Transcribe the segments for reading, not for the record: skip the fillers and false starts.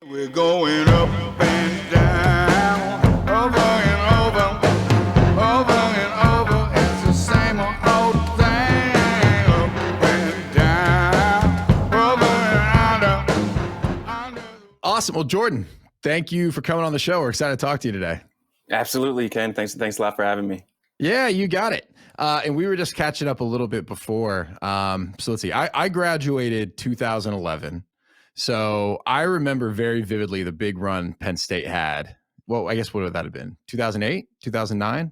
We're going up and down, over and over, over and over. It's the same old thing. Up and down, over and under. Awesome. Well, Jordan, thank you for coming on the show. We're excited to talk to you today. Absolutely, Ken. Thanks a lot for having me. Yeah, you got it. And we were just catching up a little bit before. So let's see. I graduated 2011. So I remember very vividly the big run Penn State had. Well, I guess what would that have been? 2008, 2009?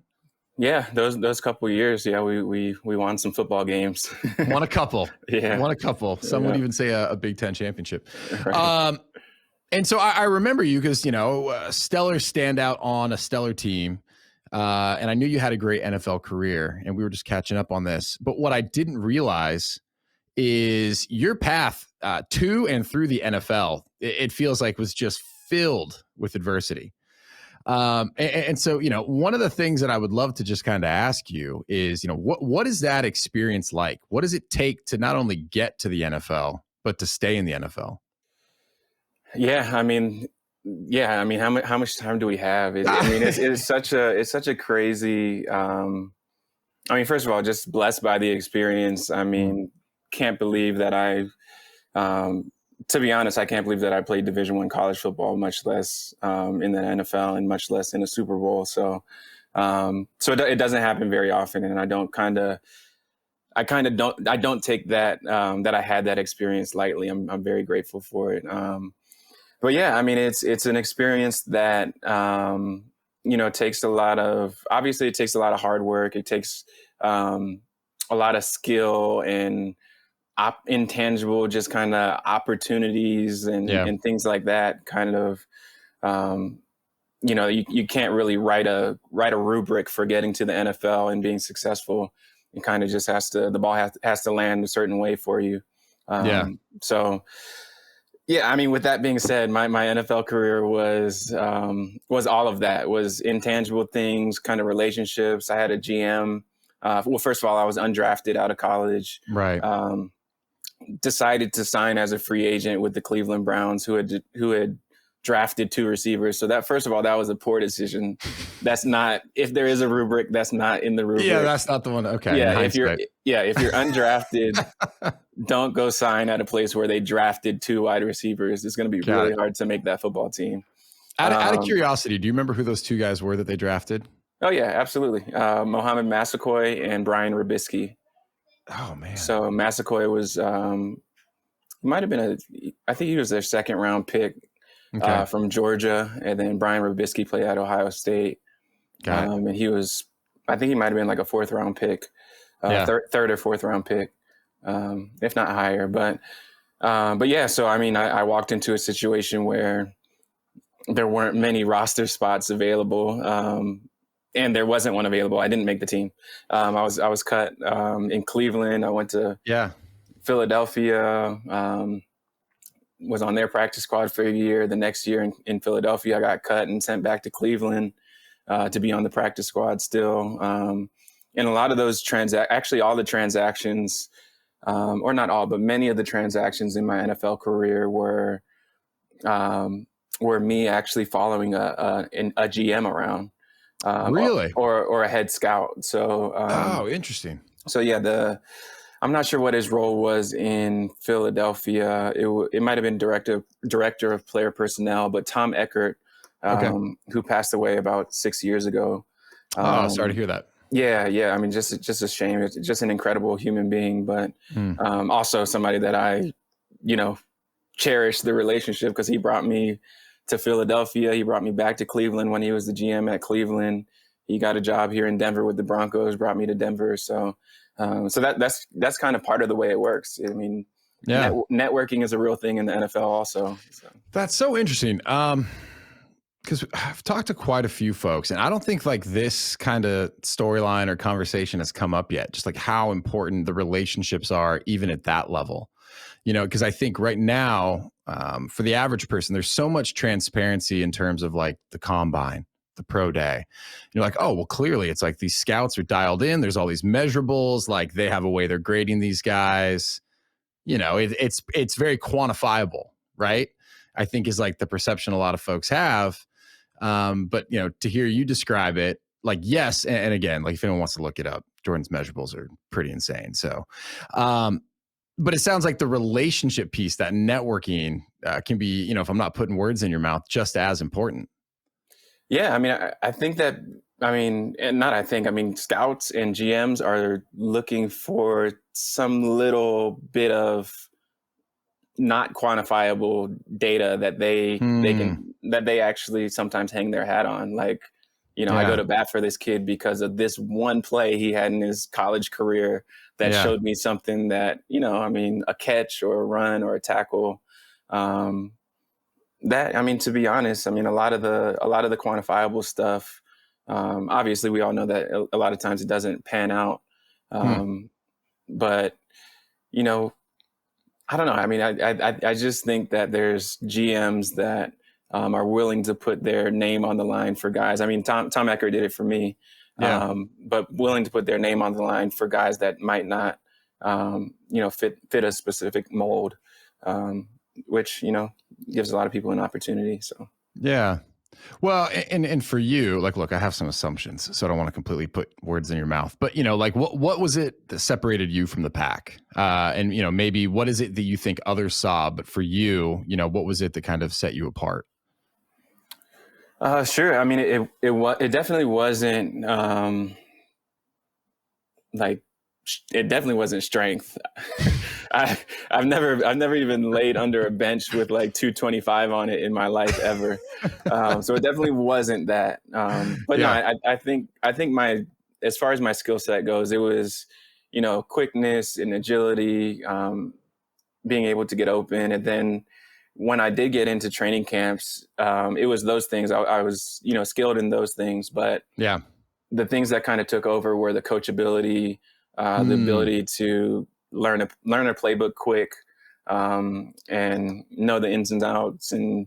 Yeah, those couple of years. Yeah, we won some football games. Won a couple. Yeah. Won a couple. Some would even say a Big Ten championship. Right. And so I remember you because, stellar standout on a stellar team. And I knew you had a great NFL career, and we were just catching up on this. But what I didn't realize is your path to and through the NFL, it feels like was just filled with adversity. And so, one of the things that I would love to just kind of ask you is, what is that experience like? What does it take to not only get to the NFL, but to stay in the NFL? Yeah, I mean, how much time do we have? It's such a crazy. First of all, just blessed by the experience. Can't believe that to be honest, I can't believe that I played Division I college football, much less in the NFL and much less in a Super Bowl. So it doesn't happen very often, and I don't take that that I had that experience lightly. I'm very grateful for it. But yeah, it's an experience that takes a lot of hard work. It takes a lot of skill and intangible, just kind of opportunities and things like that. Kind of, you can't really write a rubric for getting to the NFL and being successful. It kind of just the ball has to land a certain way for you. So. Yeah, with that being said, my NFL career was all of that. Was intangible things, kind of relationships. I had a GM. Well, first of all, I was undrafted out of college. Right. Decided to sign as a free agent with the Cleveland Browns, who had drafted 2 receivers. So that, first of all, that was a poor decision. That's not, if there is a rubric, that's not in the rubric. Yeah, that's not the one. Okay. Yeah, if you're undrafted, don't go sign at a place where they drafted 2 wide receivers. It's going to be really hard to make that football team. Out of curiosity, do you remember who those 2 guys were that they drafted? Oh yeah, absolutely. Mohamed Massaquoi and Brian Robisky. Oh man. So Massaquoi was, might have been I think he was their 2nd round pick. From Georgia, and then Brian Robisky played at Ohio State. And he was, I think he might have been like a 4th round pick, 3rd or 4th round pick, if not higher. But yeah, so I walked into a situation where there weren't many roster spots available, and there wasn't one available. I didn't make the team. I was cut in Cleveland. I went to Philadelphia. Was on their practice squad for a year. The next year in Philadelphia, I got cut and sent back to Cleveland to be on the practice squad still. And a lot of those actually all the transactions, or not all, but many of the transactions in my NFL career were me actually following a GM around. Really? Or a head scout. So interesting. So yeah, I'm not sure what his role was in Philadelphia. It might have been director of player personnel, but Tom Eckert, who passed away about 6 years ago. Sorry to hear that. Yeah. Just a shame. It's just an incredible human being, but also somebody that I, cherish the relationship, because he brought me to Philadelphia. He brought me back to Cleveland when he was the GM at Cleveland. He got a job here in Denver with the Broncos, brought me to Denver. So that's kind of part of the way it works. Networking is a real thing in the NFL also. So. That's so interesting. Because I've talked to quite a few folks, and I don't think like this kind of storyline or conversation has come up yet. Just like how important the relationships are, even at that level. Because I think right now, for the average person, there's so much transparency in terms of like the combine, the pro day. You're like, oh, well, clearly it's like these scouts are dialed in. There's all these measurables, like they have a way they're grading these guys. It's very quantifiable, right? I think is like the perception a lot of folks have. But to hear you describe it, like, yes. And again, like if anyone wants to look it up, Jordan's measurables are pretty insane. So, but it sounds like the relationship piece, that networking can be, if I'm not putting words in your mouth, just as important. Yeah. I mean, I think that, and not I think, scouts and GMs are looking for some little bit of not quantifiable data that they actually sometimes hang their hat on. Like, I go to bat for this kid because of this one play he had in his college career that showed me something that, a catch or a run or a tackle. To be honest, a lot of the quantifiable stuff, obviously we all know that a lot of times it doesn't pan out. But, I don't know. I just think that there's GMs that are willing to put their name on the line for guys. Tom Ecker did it for me, but willing to put their name on the line for guys that might not, fit a specific mold, which gives a lot of people an opportunity. So yeah. Well, and for you, like, look, I have some assumptions, so I don't want to completely put words in your mouth. But like, what was it that separated you from the pack? And maybe what is it that you think others saw, but for you, what was it that kind of set you apart? Sure. It definitely wasn't it definitely wasn't strength. I've never even laid under a bench with like 225 on it in my life ever. So it definitely wasn't that. But no, I think as far as my skill set goes, it was, quickness and agility, being able to get open. And then when I did get into training camps, it was those things. I was, skilled in those things, but the things that kind of took over were the coachability, the ability to learn a playbook quick, and know the ins and outs, and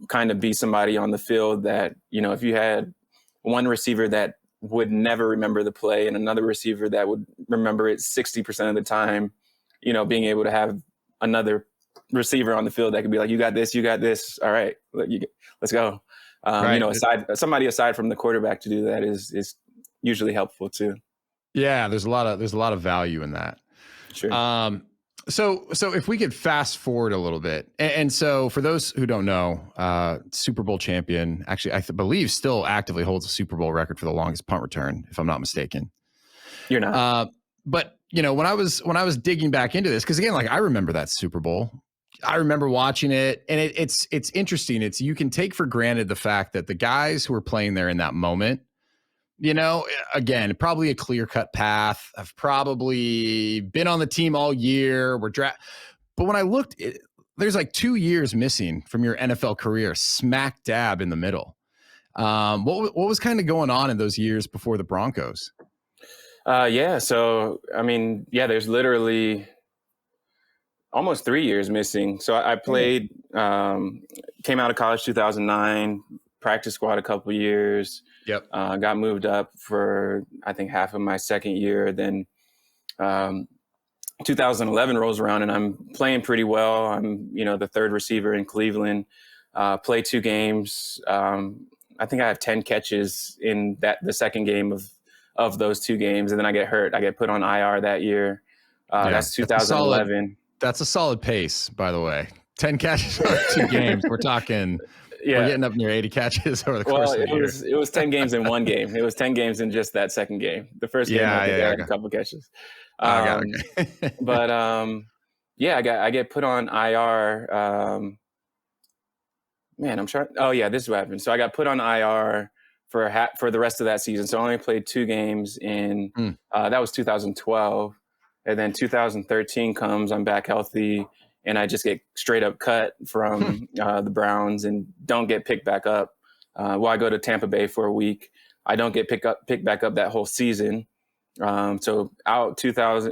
kind of be somebody on the field that if you had one receiver that would never remember the play and another receiver that would remember it 60% of the time, being able to have another receiver on the field that could be like, you got this, all right, let's go. Right. Aside from the quarterback to do that is usually helpful too. Yeah, there's a lot of value in that. Sure. So if we could fast forward a little bit, and so for those who don't know, Super Bowl champion, actually, I believe still actively holds a Super Bowl record for the longest punt return, if I'm not mistaken. You're not. But when I was digging back into this, because again, like I remember that Super Bowl, I remember watching it, and it's interesting. You can take for granted the fact that the guys who were playing there in that moment, again, probably a clear-cut path. I've probably been on the team all year. But when I looked, there's like 2 years missing from your NFL career, smack dab in the middle. What was kind of going on in those years before the Broncos? So, there's literally almost 3 years missing. So I played, came out of college 2009, practice squad a couple years. Yep. Got moved up for, I think, half of my second year. Then 2011 rolls around and I'm playing pretty well. I'm, the third receiver in Cleveland. Play 2 games. I think I have 10 catches in the second game of those 2 games. And then I get hurt. I get put on IR that year. That's 2011. That's a solid pace, by the way. 10 catches for 2 games. We're talking... Yeah. We're getting up near 80 catches over the course of the year. It was 10 games in one game. It was 10 games in just that second game. The first game, I had a couple catches. But I get put on IR. I'm trying. Oh yeah, this is what happened. So I got put on IR for the rest of that season. So I only played 2 games in. That was 2012, and then 2013 comes. I'm back healthy. And I just get straight up cut from the Browns and don't get picked back up. I go to Tampa Bay for a week. I don't get picked back up that whole season. So out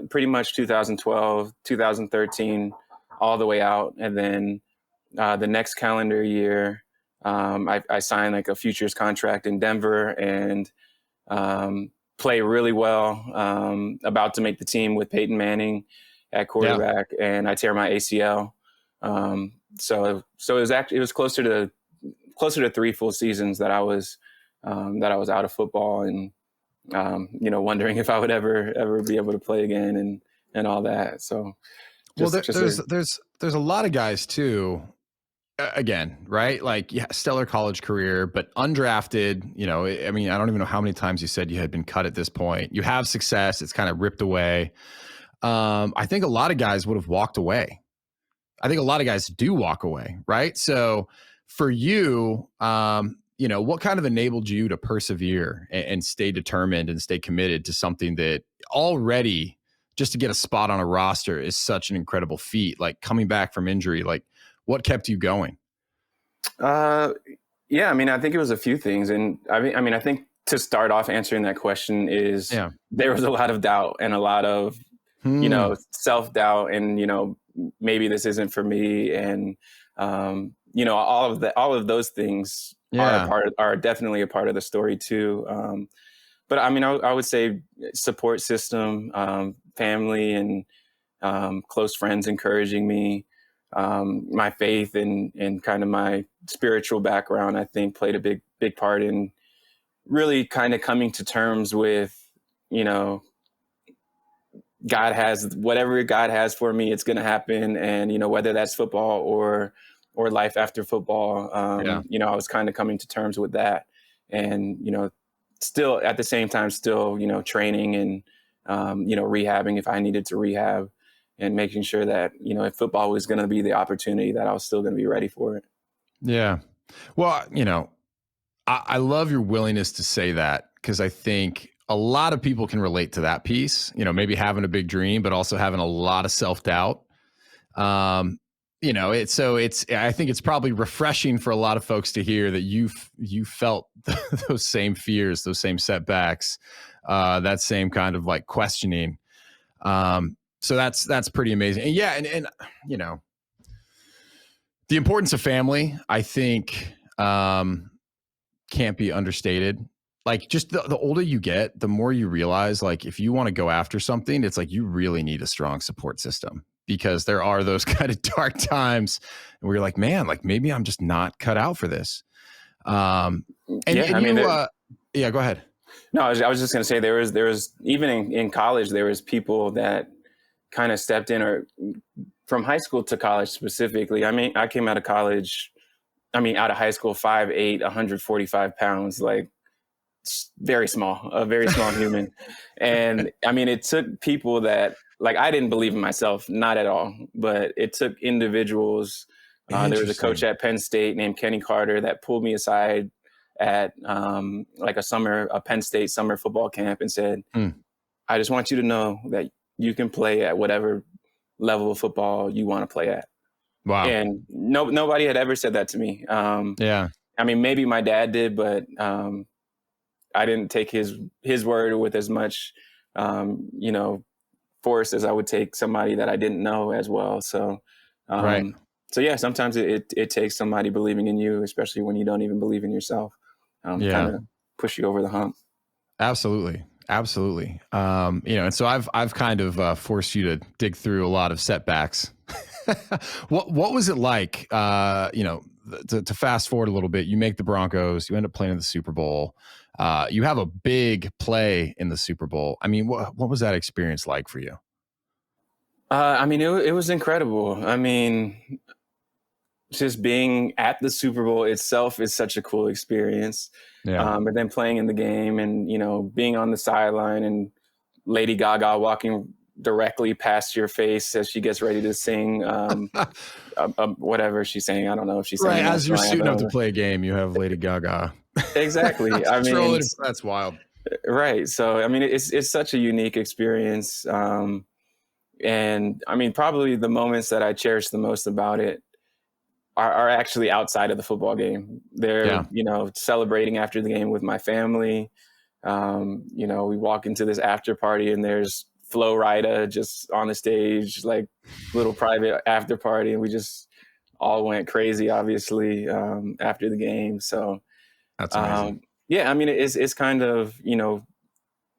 pretty much 2012, 2013, all the way out. And then the next calendar year, I signed like a futures contract in Denver and play really well. About to make the team with Peyton Manning at quarterback, and I tear my ACL. it was closer to 3 full seasons that I was out of football, and wondering if I would ever be able to play again and all that. So there's a lot of guys too, again, right? Like, yeah, stellar college career, but undrafted, I mean, I don't even know how many times you said you had been cut at this point. You have success. It's kind of ripped away. I think a lot of guys would have walked away. I think a lot of guys do walk away, right? So for you, what kind of enabled you to persevere and stay determined and stay committed to something that already, just to get a spot on a roster, is such an incredible feat? Like, coming back from injury, like, what kept you going? Yeah, I mean, I think it was a few things. And I think to start off answering that question is, there was a lot of doubt and a lot of, self-doubt, and, maybe this isn't for me. And, all of those things are definitely a part of the story too. But I mean, I would say support system, family, and close friends encouraging me, my faith and kind of my spiritual background, I think, played a big part in really kind of coming to terms with, God has whatever God has for me, it's going to happen. And, whether that's football or life after football, I was kind of coming to terms with that, and, still at the same time, still, training and, rehabbing if I needed to rehab, and making sure that, if football was going to be the opportunity, that I was still going to be ready for it. Yeah. Well, I love your willingness to say that, because I think a lot of people can relate to that piece, maybe having a big dream, but also having a lot of self-doubt. I think it's probably refreshing for a lot of folks to hear that you felt those same fears, those same setbacks, that same kind of like questioning. So that's pretty amazing. And yeah. And the importance of family, I think, can't be understated. Like, just the older you get, the more you realize, like, if you want to go after something, it's like you really need a strong support system, because there are those kind of dark times where you're like, man, like, maybe I'm just not cut out for this. Go ahead. No, I was just going to say, there was even in college, there was people that kind of stepped in, or from high school to college specifically. I mean, I came out of high school, 5'8", 145 pounds, like, a very small human. And I mean, it took people that, like, I didn't believe in myself, not at all, but it took individuals. There was a coach at Penn State named Kenny Carter that pulled me aside at like a Penn State summer football camp and said, I just want you to know that you can play at whatever level of football you want to play at. Wow. And nobody had ever said that to me. I mean, maybe my dad did, but I didn't take his word with as much, force as I would take somebody that I didn't know as well. So, right. So yeah, sometimes it takes somebody believing in you, especially when you don't even believe in yourself, kind of push you over the hump. Absolutely. Absolutely. And so I've kind of forced you to dig through a lot of setbacks. What was it like, to fast forward a little bit? You make the Broncos, you end up playing in the Super Bowl. You have a big play in the Super Bowl. I mean, what was that experience like for you? I mean, it was incredible. I mean, just being at the Super Bowl itself is such a cool experience. Yeah. But then playing in the game and, being on the sideline and Lady Gaga walking directly past your face as she gets ready to sing whatever she's saying. I don't know if she's saying right as you're suiting up to play a game, you have Lady Gaga. Exactly. I mean, that's wild. Right. So, I mean, it's such a unique experience. And I mean, probably the moments that I cherish the most about it are actually outside of the football game. They're, celebrating after the game with my family. We walk into this after party and there's Flo Rida just on the stage, like little private after party. And we just all went crazy, obviously, after the game. So that's amazing. I mean, it's kind of,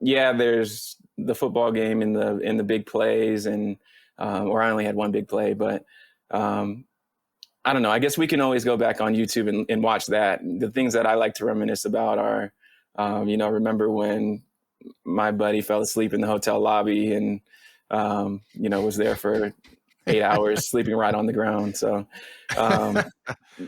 there's the football game in the big plays and, or I only had one big play, but I don't know. I guess we can always go back on YouTube and watch that. The things that I like to reminisce about are, remember when my buddy fell asleep in the hotel lobby and, was there for 8 hours sleeping right on the ground. So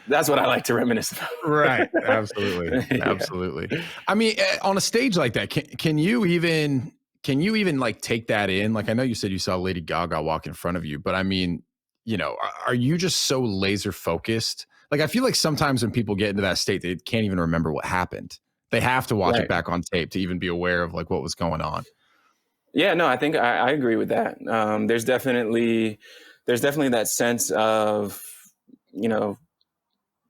that's what I like to reminisce about. Right. Absolutely. Yeah. Absolutely. I mean, on a stage like that, can you even like take that in? Like, I know you said you saw Lady Gaga walk in front of you, but I mean, are you just so laser focused? Like, I feel like sometimes when people get into that state, they can't even remember what happened. They have to watch it back on tape to even be aware of like what was going on. Yeah, no, I think I agree with that. There's definitely that sense of,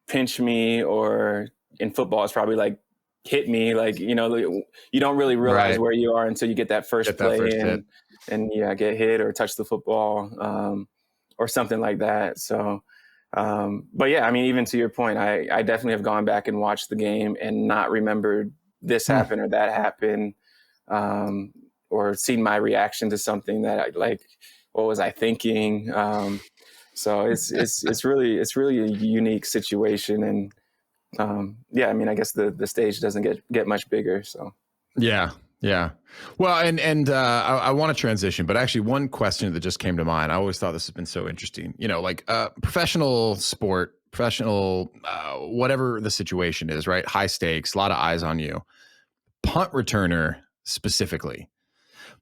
pinch me, or in football, it's probably like hit me. Like, you don't really realize where you are until you get that first play and get hit or touch the football, or something like that. So, but yeah, I mean, even to your point, I definitely have gone back and watched the game and not remembered this happened or that happened. Or seen my reaction to something that I like, what was I thinking? So it's really a unique situation. And I mean, I guess the stage doesn't get much bigger. So yeah. Well, and I want to transition, but actually one question that just came to mind. I always thought this has been so interesting, like professional sport, whatever the situation is, right? High stakes, a lot of eyes on you. Punt returner specifically.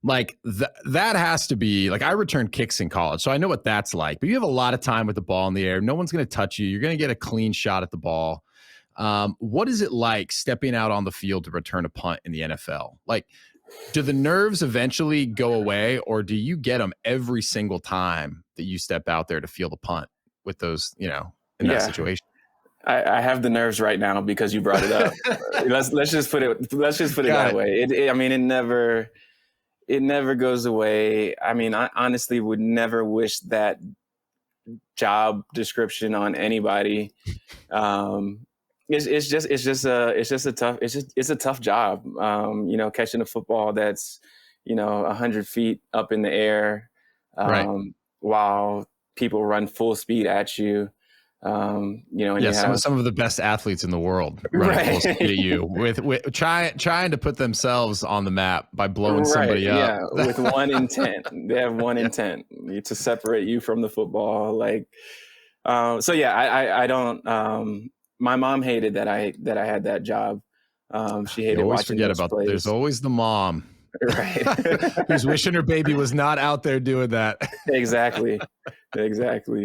Like that has to be like, I returned kicks in college, so I know what that's like, but you have a lot of time with the ball in the air. No one's going to touch you. You're going to get a clean shot at the ball. What is it like stepping out on the field to return a punt in the NFL? Like, do the nerves eventually go away, or do you get them every single time that you step out there to feel the punt with those, in that situation? I have the nerves right now because you brought it up. let's just put it that way. It never goes away. I mean, I honestly would never wish that job description on anybody. It's a tough job. Catching a football that's, 100 feet up in the air, while people run full speed at you. And some of the best athletes in the world running full speed at you with trying to put themselves on the map by blowing somebody up. Yeah, with one intent. They have one intent to separate you from the football. Like, I don't. My mom hated that I had that job. She hated watching those plays. There's always the mom, right? Who's wishing her baby was not out there doing that. Exactly.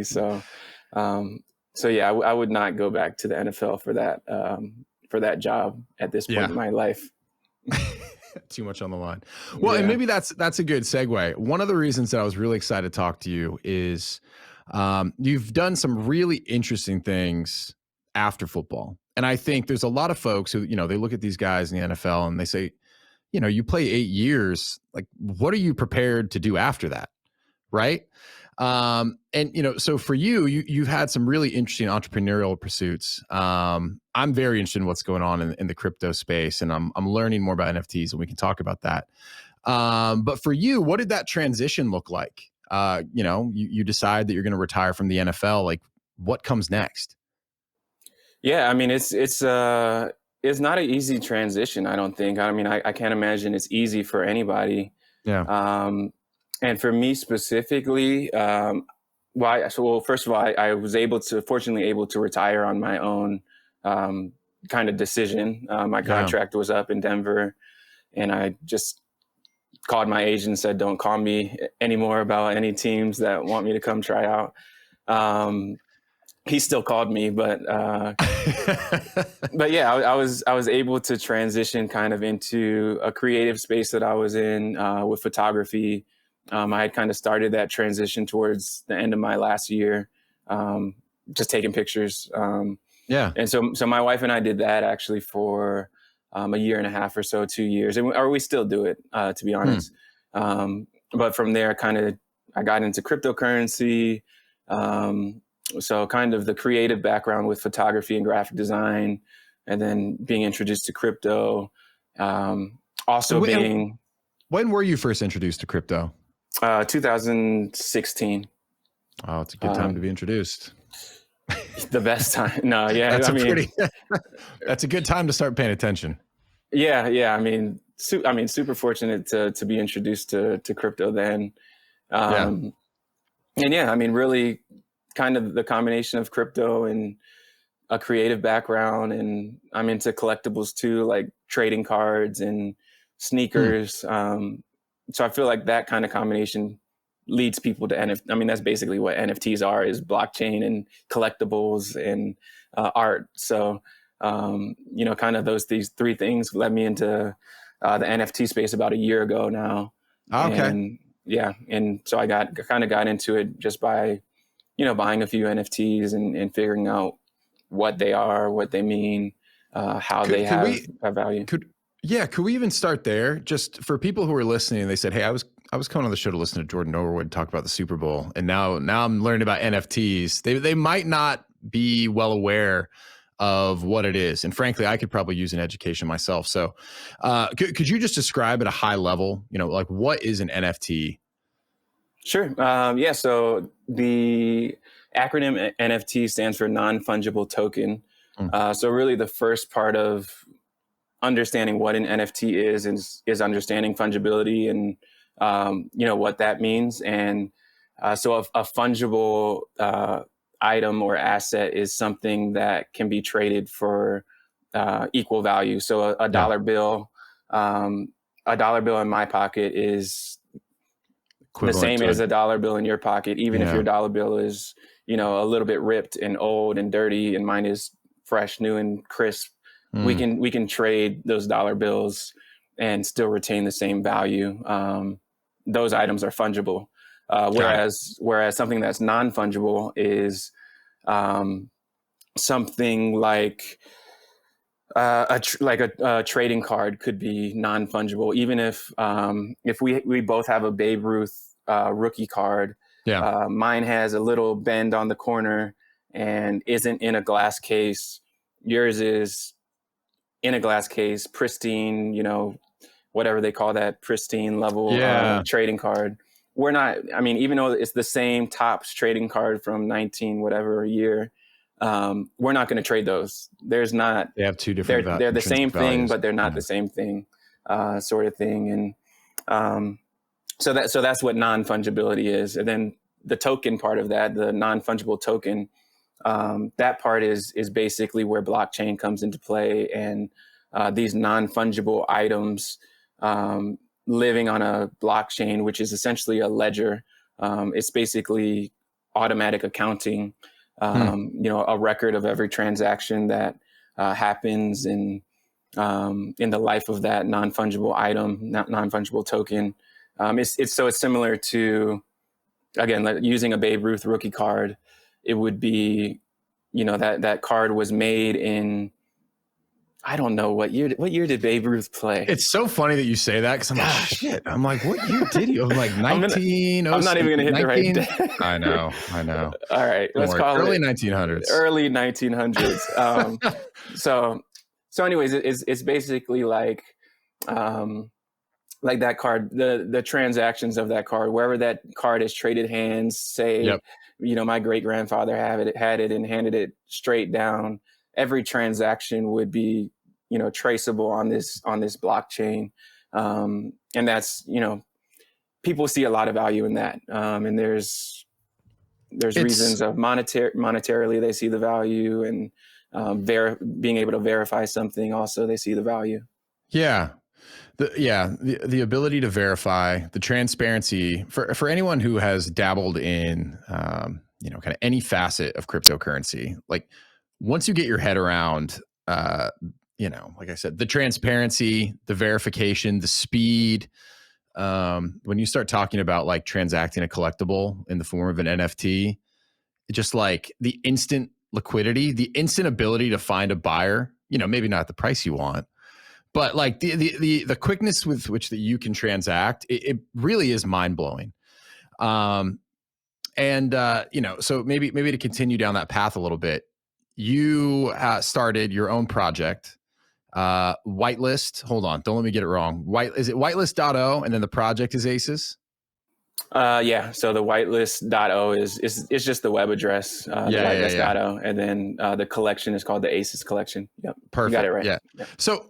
So. I would not go back to the NFL for that job at this point in my life. Too much on the line. Well, and maybe that's a good segue. One of the reasons that I was really excited to talk to you is you've done some really interesting things after football. And I think there's a lot of folks who, they look at these guys in the NFL and they say, you play 8 years. Like, what are you prepared to do after that? Right. So for you've had some really interesting entrepreneurial pursuits. I'm very interested in what's going on in the crypto space, and I'm learning more about NFTs, and we can talk about that. But for you, what did that transition look like? You decide that you're going to retire from the NFL. Like, what comes next? Yeah, I mean, it's not an easy transition, I don't think. I mean, I can't imagine it's easy for anybody. Yeah. And for me specifically, first of all, I was fortunately able to retire on my own kind of decision. My contract was up in Denver, and I just called my agent and said, "Don't call me anymore about any teams that want me to come try out." He still called me, but yeah, I was able to transition kind of into a creative space that I was in with photography. I had kind of started that transition towards the end of my last year, just taking pictures. And so my wife and I did that actually for a year and a half or so, 2 years, or we still do it, to be honest. But from there, I got into cryptocurrency. So kind of the creative background with photography and graphic design, and then being introduced to crypto. When were you first introduced to crypto? 2016. Oh, it's a good time to be introduced. The best time. No, yeah. That's I mean, that's a good time to start paying attention. yeah. I mean, super fortunate to be introduced to crypto then. Yeah. And yeah, I mean, really kind of the combination of crypto and a creative background, and I'm into collectibles too, like trading cards and sneakers. So I feel like that kind of combination leads people to NFT. I mean, that's basically what NFTs are: is blockchain and collectibles and art. So kind of these three things led me into the NFT space about a year ago now. Okay. And yeah, and so I got into it just by buying a few NFTs and figuring out what they are, what they mean, how they have value. Could we even start there? Just for people who are listening, they said, "Hey, I was coming on the show to listen to Jordan Norwood talk about the Super Bowl, and now I'm learning about NFTs." They might not be well aware of what it is, and frankly, I could probably use an education myself. So, could you just describe at a high level, like what is an NFT? Sure. Yeah. So the acronym NFT stands for non-fungible token. So really the first part of understanding what an NFT is understanding fungibility and, what that means. And so a fungible item or asset is something that can be traded for equal value. So a dollar bill, in my pocket is the same as a dollar bill in your pocket, even if your dollar bill is, a little bit ripped and old and dirty, and mine is fresh, new, and crisp. We can trade those dollar bills and still retain the same value. Those items are fungible. Whereas something that's non-fungible is something like a trading card could be non-fungible, even if we both have a Babe Ruth rookie card. Mine has a little bend on the corner and isn't in a glass case. Yours is in a glass case, pristine, whatever they call that, pristine level trading card. We're not, I mean, even though it's the same Topps trading card from 19 whatever year, we're not going to trade those. They have two different they're the same thing, but they're not the same thing, sort of thing. And so that's what non-fungibility is. And then the token part of that, the non-fungible token, that part is basically where blockchain comes into play, and these non-fungible items living on a blockchain, which is essentially a ledger. It's basically automatic accounting, a record of every transaction that happens in the life of that non-fungible item, non-fungible token. It's similar to, again, using a Babe Ruth rookie card. It would be, that card was made in, I don't know what year did Babe Ruth play? It's so funny that you say that, because I'm like, shit. I'm like, what year did he? I'm like 19. I'm not even going to hit the right day. I know. All right. Let's call early it 1900s. Early 1900s. So anyways, it's basically like that card, the transactions of that card, wherever that card has traded hands, say, my great grandfather had it and handed it straight down. Every transaction would be, traceable on this blockchain. And that's, people see a lot of value in that. And there's reasons of monetarily, they see the value, and being able to verify something, also they see the value. Yeah. The ability to verify, the transparency for anyone who has dabbled in, kind of any facet of cryptocurrency. Like, once you get your head around, like I said, the transparency, the verification, the speed, when you start talking about like transacting a collectible in the form of an NFT, just like the instant liquidity, the instant ability to find a buyer, maybe not at the price you want, but like the quickness with which that you can transact, it really is mind blowing. So maybe to continue down that path a little bit, you started your own project, Whitelist. Hold on, don't let me get it wrong. Is it Whitelist.o, and then the project is Aces? Yeah. So the whitelist.o is just the web address, the whitelist.o. And then the collection is called the Aces collection. Yep. Perfect. You got it right. Yeah. Yep. So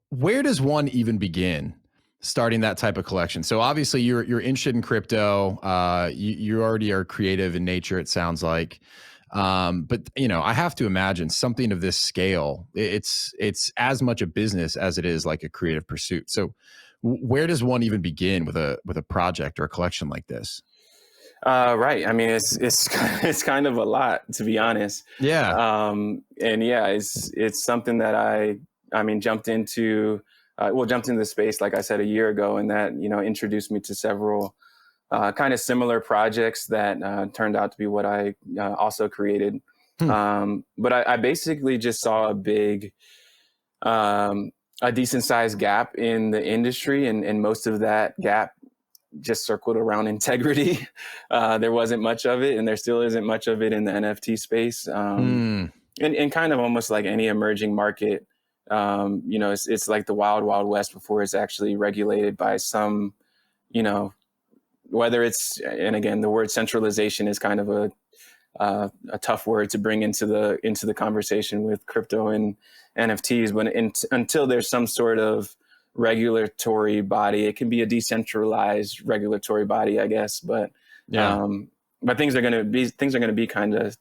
where does one even begin starting that type of collection? So obviously you're interested in crypto. You already are creative in nature, it sounds like. But I have to imagine something of this scale. It's as much a business as it is like a creative pursuit. So where does one even begin with a project or a collection like this? Right. I mean, it's kind of a lot, to be honest. Yeah. And yeah, it's something that I mean, jumped into the space, like I said, a year ago, and that, introduced me to several kind of similar projects that turned out to be what I also created. But I basically just saw a decent sized gap in the industry, and most of that gap just circled around integrity. There wasn't much of it, and there still isn't much of it in the NFT space. And kind of almost like any emerging market, it's like the wild, wild west before it's actually regulated by some, whether it's, and again, the word centralization is kind of a tough word to bring into the conversation with crypto and NFTs. But until there's some sort of regulatory body, it can be a decentralized regulatory body, I guess. But Yeah. But things are going to be kind of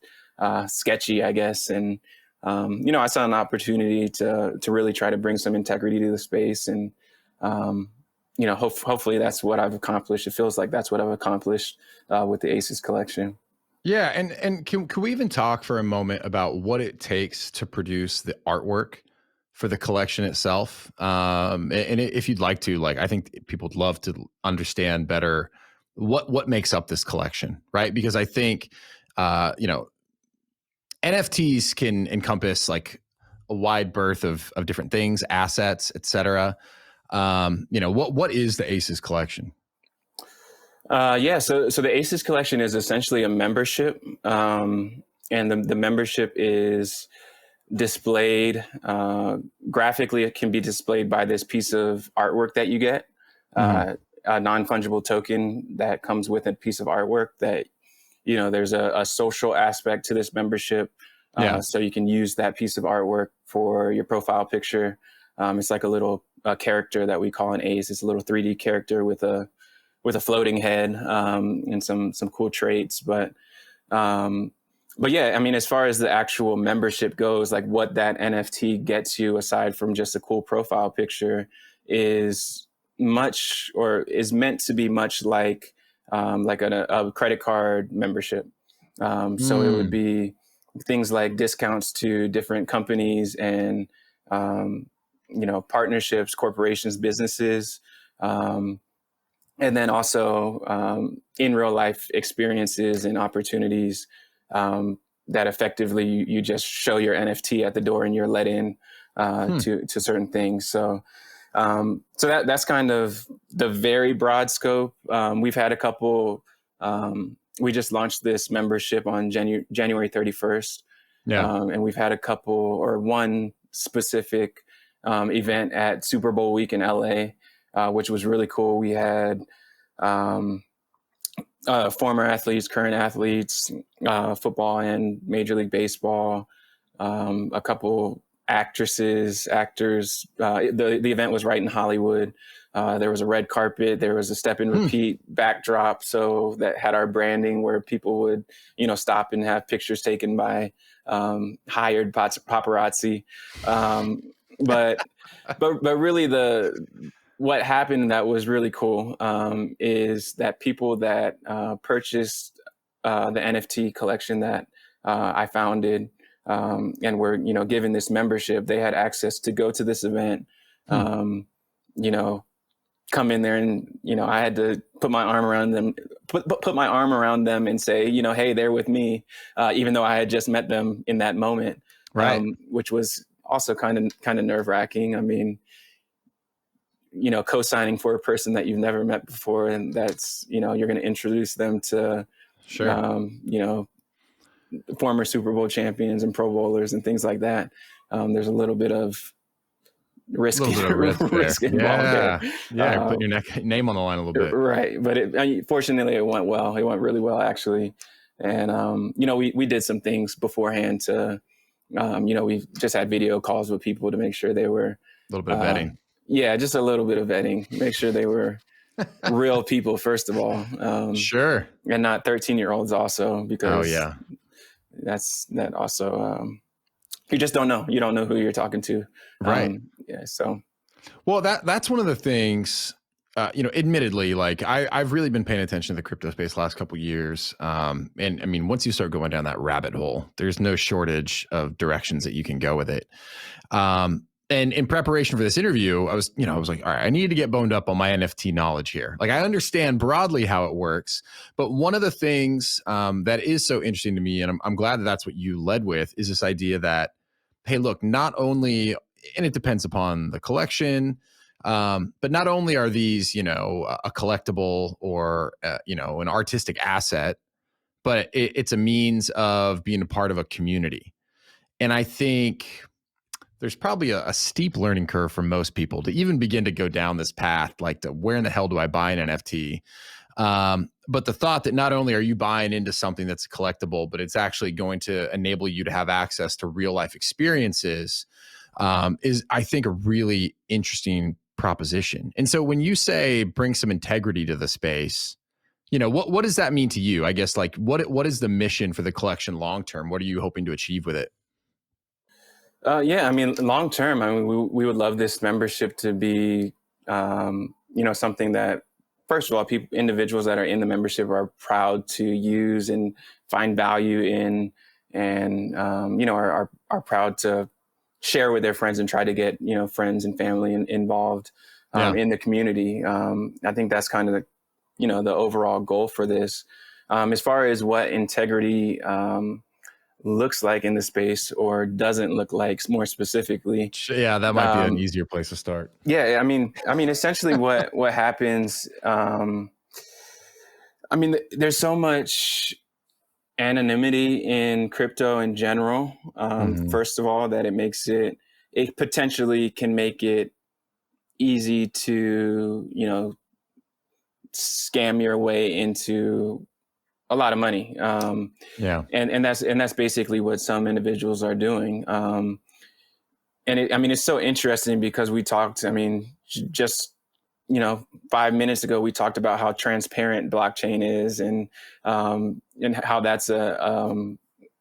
sketchy, I guess. And I saw an opportunity to really try to bring some integrity to the space, and hopefully that's what I've accomplished. It feels like that's what I've accomplished with the Aces collection. Yeah, and can we even talk for a moment about what it takes to produce the artwork for the collection itself? And if you'd like to, like, I think people would love to understand better what makes up this collection, right? Because I think NFTs can encompass like a wide berth of different things, assets, etc. What is the Aces collection? Yeah, so the Aces collection is essentially a membership, and the membership is displayed graphically. It can be displayed by this piece of artwork that you get, a non-fungible token that comes with a piece of artwork. That there's a social aspect to this membership, so you can use that piece of artwork for your profile picture. It's like a little character that we call an ace. It's a little 3D character with a floating head, and some cool traits. But yeah, I mean, as far as the actual membership goes, like what that NFT gets you, aside from just a cool profile picture, is meant to be much like a credit card membership. So it would be things like discounts to different companies and partnerships, corporations, businesses. And then also in real life experiences and opportunities that effectively you just show your NFT at the door and you're let in to certain things. So that's kind of the very broad scope. We've had a couple. We just launched this membership on January 31st. And we've had a couple, or one specific event at Super Bowl week in LA. Which was really cool. We had former athletes, current athletes, football and Major League Baseball, a couple actresses, actors. The event was right in Hollywood. There was a red carpet. There was a step and repeat backdrop, so that had our branding where people would, stop and have pictures taken by hired paparazzi. But really what happened that was really cool is that people that purchased the NFT collection that I founded and were, given this membership, they had access to go to this event, come in there, and I had to put my arm around them, put my arm around them and say, hey, they're with me, even though I had just met them in that moment, right? Which was also kind of nerve-wracking. I mean, co-signing for a person that you've never met before, and that's, you're going to introduce them to, former Super Bowl champions and Pro Bowlers and things like that. There's a little bit of risk, little bit of risk there. risk involved there. Yeah, putting your name on the line a little bit. Right. But fortunately, it went well. It went really well, actually. And, we did some things beforehand to, we just had video calls with people to make sure they were. A little bit of vetting. Yeah, just a little bit of vetting. Make sure they were real people, first of all. Sure. And not 13-year-olds also, because that also, you just don't know. You don't know who you're talking to. Right. So. Well, that's one of the things, admittedly, like I've really been paying attention to the crypto space the last couple of years. And I mean, once you start going down that rabbit hole, there's no shortage of directions that you can go with it. And in preparation for this interview, I was like, all right, I need to get boned up on my NFT knowledge here. Like, I understand broadly how it works, but one of the things that is so interesting to me, and I'm glad that that's what you led with, is this idea that, hey, look, not only, and it depends upon the collection, but not only are these, a collectible or, an artistic asset, but it's a means of being a part of a community. And I think there's probably a steep learning curve for most people to even begin to go down this path, like to where in the hell do I buy an NFT? But the thought that not only are you buying into something that's collectible, but it's actually going to enable you to have access to real life experiences is, I think, a really interesting proposition. And so when you say bring some integrity to the space, what does that mean to you? I guess, like, what is the mission for the collection long term? What are you hoping to achieve with it? I mean, long term, I mean, we would love this membership to be, something that, first of all, individuals that are in the membership are proud to use and find value in, and are proud to share with their friends and try to get friends and family involved in the community. I think that's kind of the overall goal for this. As far as what integrity looks like in the space or doesn't look like, more specifically. Yeah, that might be an easier place to start. Yeah, I mean, essentially what happens, there's so much anonymity in crypto in general. First of all, that it potentially can make it easy to, scam your way into a lot of money. And that's basically what some individuals are doing. It's so interesting because we talked, just, 5 minutes ago, we talked about how transparent blockchain is and how that's a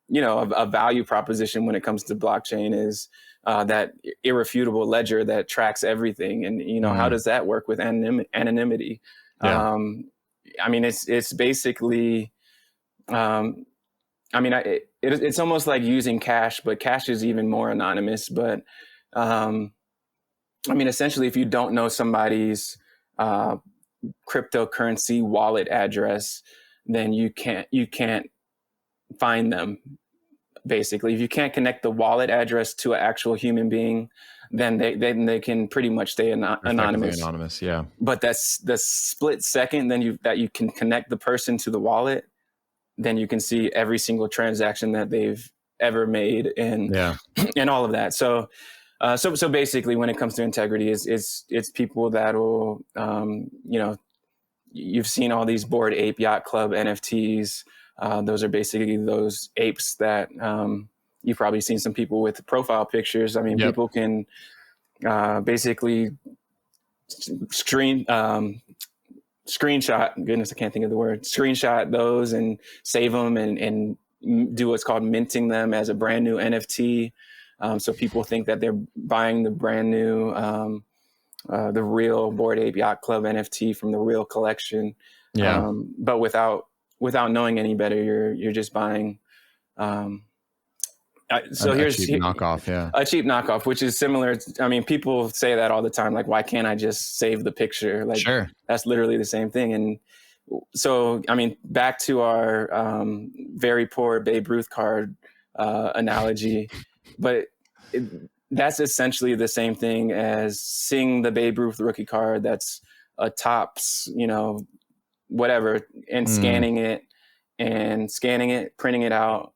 value proposition when it comes to blockchain is that irrefutable ledger that tracks everything. And, how does that work with anonymity? It's basically, it's almost like using cash, but cash is even more anonymous. But essentially, if you don't know somebody's cryptocurrency wallet address, then you can't find them. Basically, if you can't connect the wallet address to an actual human being, then they can pretty much stay anonymous. Anonymous, yeah. But that's the split second that you can connect the person to the wallet, then you can see every single transaction that they've ever made and all of that. So basically, when it comes to integrity, it's people that will, you've seen all these Bored Ape Yacht Club NFTs. Those are basically those apes that you've probably seen some people with profile pictures. People can basically screenshot, goodness, I can't think of the word, screenshot those and save them and do what's called minting them as a brand new NFT. So people think that they're buying the brand new, the real Bored Ape Yacht Club NFT from the real collection. But without knowing any better, you're just buying. Here's a cheap knockoff, which is similar. People say that all the time. Like, why can't I just save the picture? Like, sure, that's literally the same thing. And so, back to our very poor Babe Ruth card analogy, but that's essentially the same thing as seeing the Babe Ruth rookie card that's a Topps, whatever, and scanning it, printing it out,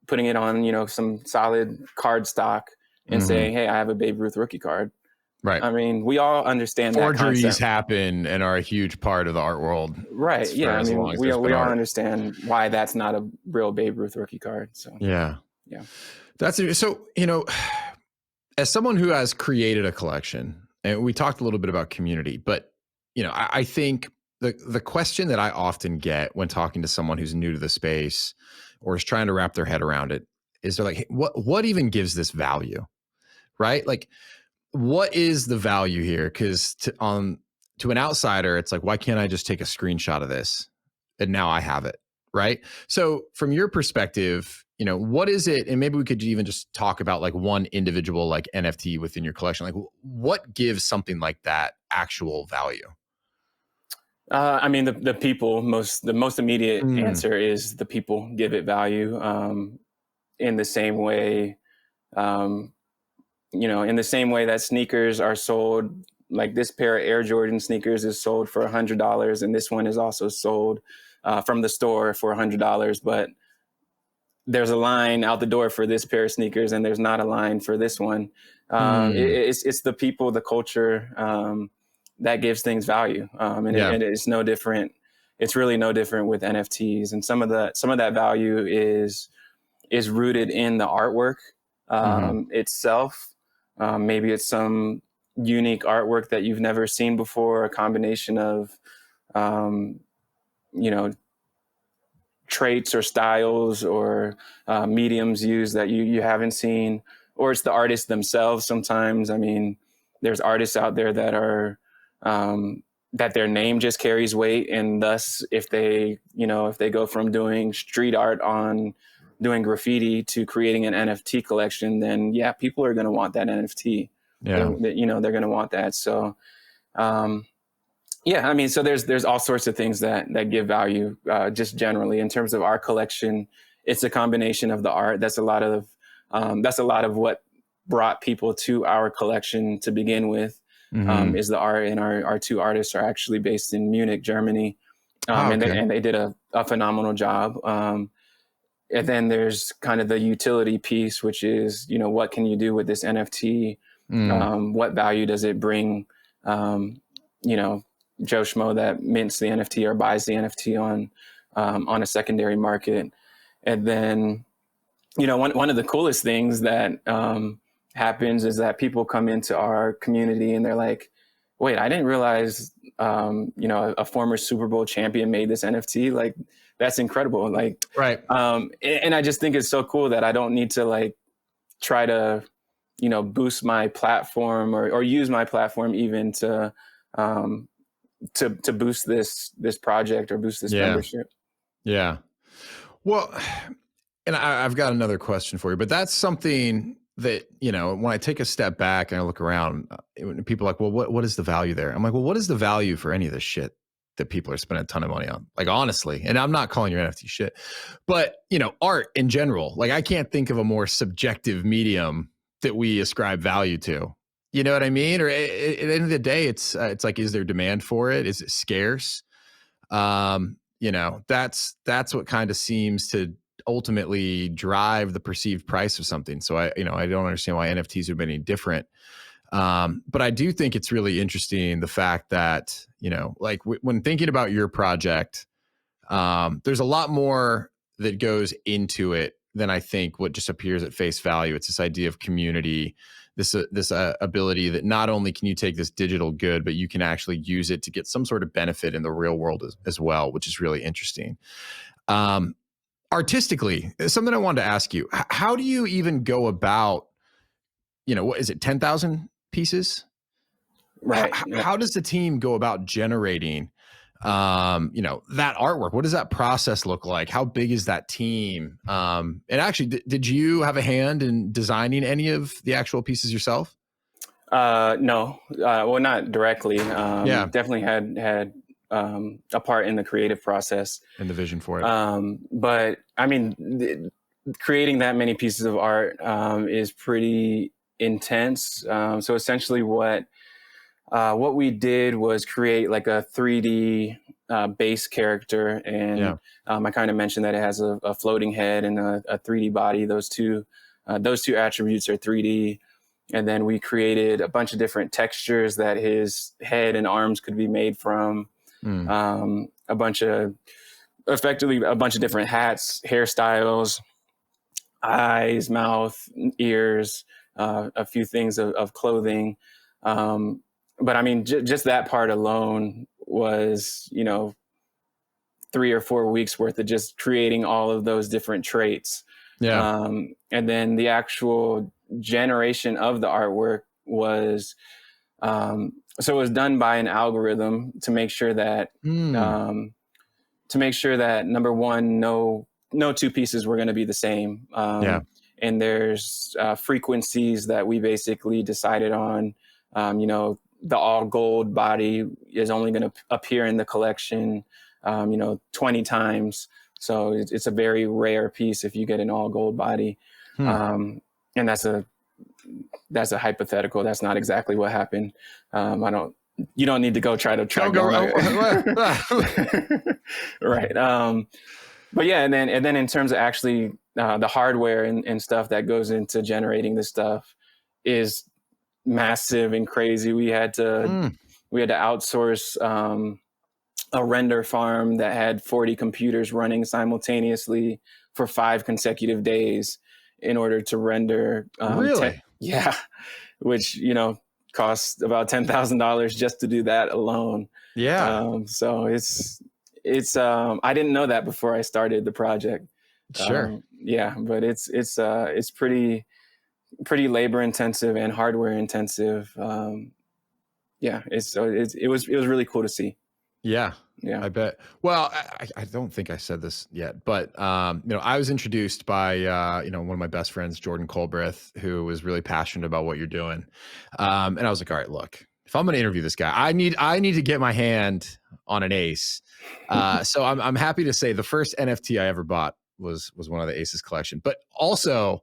putting it on, some solid card stock and saying, hey, I have a Babe Ruth rookie card. Right. I mean, we all understand that Forgeries concept. happen and are a huge part of the art world. Right. Yeah. I As mean, long as we there's been all art. understand why that's not a real Babe Ruth rookie card. So, Yeah. yeah. That's it. So, as someone who has created a collection, and we talked a little bit about community, but, I think the question that I often get when talking to someone who's new to the space or is trying to wrap their head around it is they're like, hey, what even gives this value? Right? Like, what is the value here? Because to an outsider, it's like, why can't I just take a screenshot of this and now I have it, right? So from your perspective, what is it? And maybe we could even just talk about like one individual like NFT within your collection. Like, what gives something like that actual value? I mean, the people. The most immediate Mm. answer is the people give it value. In the same way, in the same way that sneakers are sold, like this pair of Air Jordan sneakers is sold for $100, and this one is also sold from the store for $100. But there's a line out the door for this pair of sneakers, and there's not a line for this one. It's the people, the culture that gives things value, and it's no different. It's really no different with NFTs, and some of that value is rooted in the artwork itself. Maybe it's some unique artwork that you've never seen before, a combination of, traits or styles or mediums used that you haven't seen, or it's the artists themselves. Sometimes, I mean, there's artists out there that are, that their name just carries weight. And thus, if they go from doing street art on doing graffiti to creating an NFT collection, then yeah, people are going to want that NFT. Yeah. They're going to want that. So, I mean, so there's all sorts of things that give value, just generally in terms of our collection. It's a combination of the art. That's a lot of what brought people to our collection to begin with, is the art. And our two artists are actually based in Munich, Germany. And they did a phenomenal job. And then there's kind of the utility piece, which is, what can you do with this NFT? What value does it bring? Joe Schmo that mints the NFT or buys the NFT on a secondary market. And then, one of the coolest things that happens is that people come into our community and they're like, wait, I didn't realize, a former Super Bowl champion made this NFT. Like, that's incredible. Like, right. And I just think it's so cool that I don't need to like try to, boost my platform or use my platform even to boost this project or boost this membership. Yeah. Well, and I've got another question for you, but that's something that, when I take a step back and I look around, people are like, well, what is the value there? I'm like, well, what is the value for any of this shit that people are spending a ton of money on? Like, honestly, and I'm not calling your NFT shit, but art in general, like I can't think of a more subjective medium that we ascribe value to. You know what I mean? Or at the end of the day, it's like, is there demand for it? Is it scarce? That's what kind of seems to ultimately drive the perceived price of something. So I don't understand why NFTs are any different. But I do think it's really interesting, the fact that, like when thinking about your project, there's a lot more that goes into it than I think what just appears at face value. It's this idea of community, this ability that not only can you take this digital good, but you can actually use it to get some sort of benefit in the real world as well, which is really interesting. Artistically, something I wanted to ask you, how do you even go about, what is it, 10,000 pieces? Right. How does the team go about generating that artwork? What does that process look like? How big is that team? And actually, did you have a hand in designing any of the actual pieces yourself? No, well, not directly. Definitely had a part in the creative process And the vision for it. But I mean, creating that many pieces of art is pretty intense. So essentially what we did was create like a 3D base character. And I kind of mentioned that it has a floating head and a 3D body. Those two attributes are 3D. And then we created a bunch of different textures that his head and arms could be made from. Effectively a bunch of different hats, hairstyles, eyes, mouth, ears, a few things of clothing. But I mean, just that part alone was, 3 or 4 weeks worth of just creating all of those different traits. Yeah. And then the actual generation of the artwork was, so it was done by an algorithm to make sure that, number one, no two pieces were going to be the same. And there's frequencies that we basically decided on. The all gold body is only going to appear in the collection, 20 times. So it's a very rare piece if you get an all gold body. And that's a hypothetical. That's not exactly what happened. You don't need to go try to track down. Right. But yeah, and then in terms of actually the hardware and stuff that goes into generating this stuff is massive and crazy. We had to outsource a render farm that had 40 computers running simultaneously for 5 consecutive days in order to render. Really? Which costs about $10,000 just to do that alone. Yeah. So it's I didn't know that before I started the project. Sure. But it's pretty labor intensive and hardware intensive. It was really cool to see. Yeah, I bet. Well, I don't think I said this yet, but I was introduced by one of my best friends, Jordan Colbreth, who was really passionate about what you're doing, and I was like, all right, look, if I'm going to interview this guy, I need to get my hand on an ace. So I'm happy to say the first NFT I ever bought was one of the Aces collection, but also,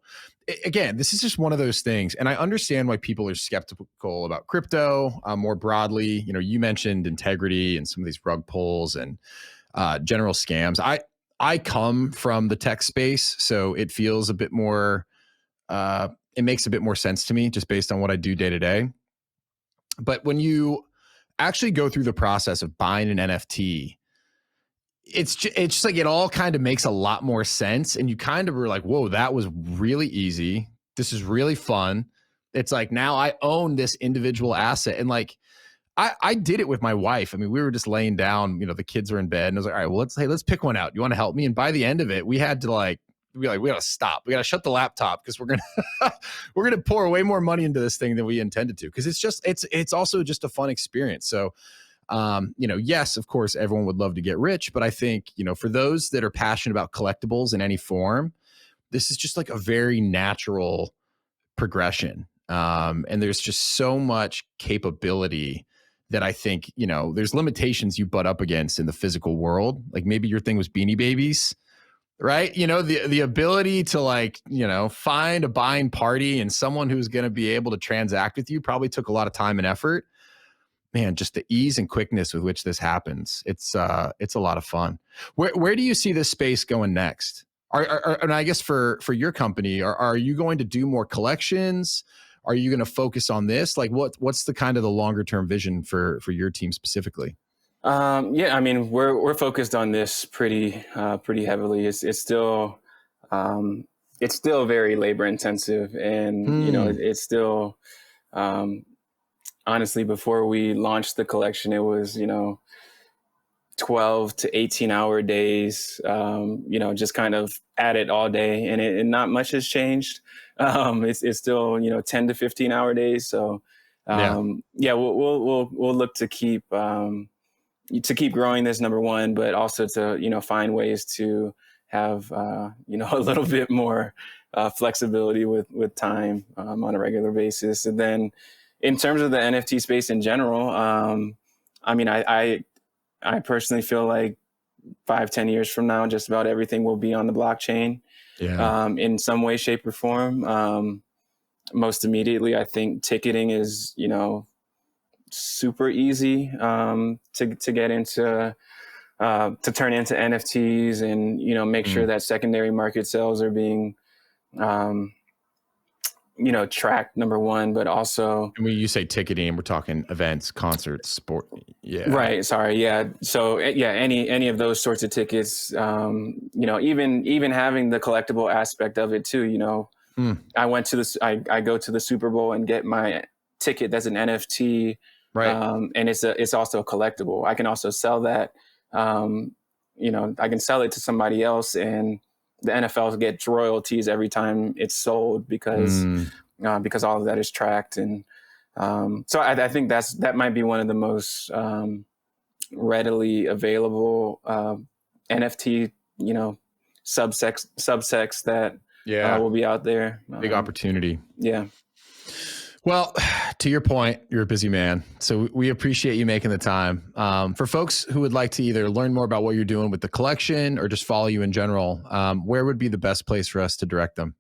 again, this is just one of those things. And I understand why people are skeptical about crypto more broadly. You mentioned integrity and some of these rug pulls and general scams. I come from the tech space, so it feels a bit more, it makes a bit more sense to me just based on what I do day to day. But when you actually go through the process of buying an NFT, it's just like it all kind of makes a lot more sense. And you kind of were like, whoa, that was really easy. This is really fun. It's like now I own this individual asset. And like I did it with my wife. I mean, we were just laying down, the kids were in bed, and I was like, all right, well, let's pick one out. You want to help me? And by the end of it, we had to we got to stop. We got to shut the laptop because we're going to pour way more money into this thing than we intended to. Cause it's also just a fun experience. So, yes, of course, everyone would love to get rich, but I think, for those that are passionate about collectibles in any form, this is just like a very natural progression. And there's just so much capability that I think, there's limitations you butt up against in the physical world. Like maybe your thing was Beanie Babies, right? The ability to find a buying party and someone who's going to be able to transact with you probably took a lot of time and effort. Man, just the ease and quickness with which this happens. It's a lot of fun. Where do you see this space going next? And I guess for your company, are you going to do more collections? Are you going to focus on this? Like what's the kind of the longer term vision for your team specifically? I mean, we're focused on this pretty heavily. It's still very labor intensive, and it's still honestly, before we launched the collection, it was 12 to 18-hour days. Just kind of at it all day, and not much has changed. It's still 10 to 15-hour days. So we'll look to keep growing this, number one, but also to find ways to have a little bit more flexibility with time on a regular basis. And then in terms of the NFT space in general, I mean, I personally feel like 5-10 years from now, just about everything will be on the blockchain in some way, shape, or form. Most immediately, I think ticketing is, super easy to get into, to turn into NFTs and, make sure that secondary market sales are being track, number one, but also. And when you say ticketing, we're talking events, concerts, sport. Yeah. Right. Sorry. Yeah. So yeah, any of those sorts of tickets, even having the collectible aspect of it too, I went to this, I go to the Super Bowl and get my ticket that's an NFT. Right. And it's also a collectible. I can also sell that. I can sell it to somebody else, and the NFL gets royalties every time it's sold because all of that is tracked. And so I think that might be one of the most readily available NFT, subsects that will be out there. Big opportunity. Yeah. Well, to your point, you're a busy man, so we appreciate you making the time. For folks who would like to either learn more about what you're doing with the collection or just follow you in general, where would be the best place for us to direct them?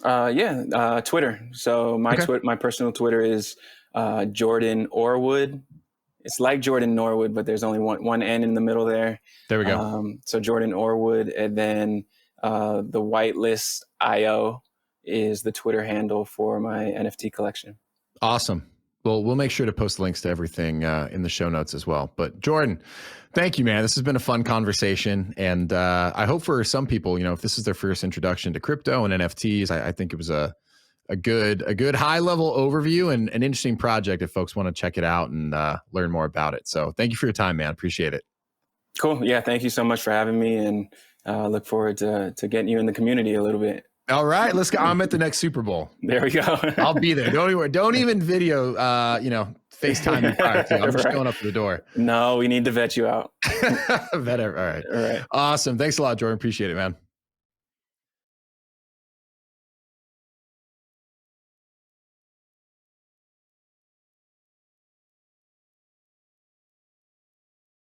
Twitter. So my personal Twitter is Jordan Norwood. It's like Jordan Norwood, but there's only one N in the middle there. There we go. So Jordan Norwood, and then the Whitelist IO is the Twitter handle for my NFT collection. Awesome. Well, we'll make sure to post links to everything in the show notes as well. But Jordan, thank you, man. This has been a fun conversation. And I hope for some people, if this is their first introduction to crypto and NFTs, I think it was a good high level overview and an interesting project if folks want to check it out and learn more about it. So thank you for your time, man. Appreciate it. Cool. Yeah. Thank you so much for having me, and look forward to getting you in the community a little bit. All right, let's go. I'm at the next Super Bowl. There we go. I'll be there. Don't even video, FaceTime me prior to. I'm just going up to the door. No, we need to vet you out. All right. Awesome. Thanks a lot, Jordan. Appreciate it, man.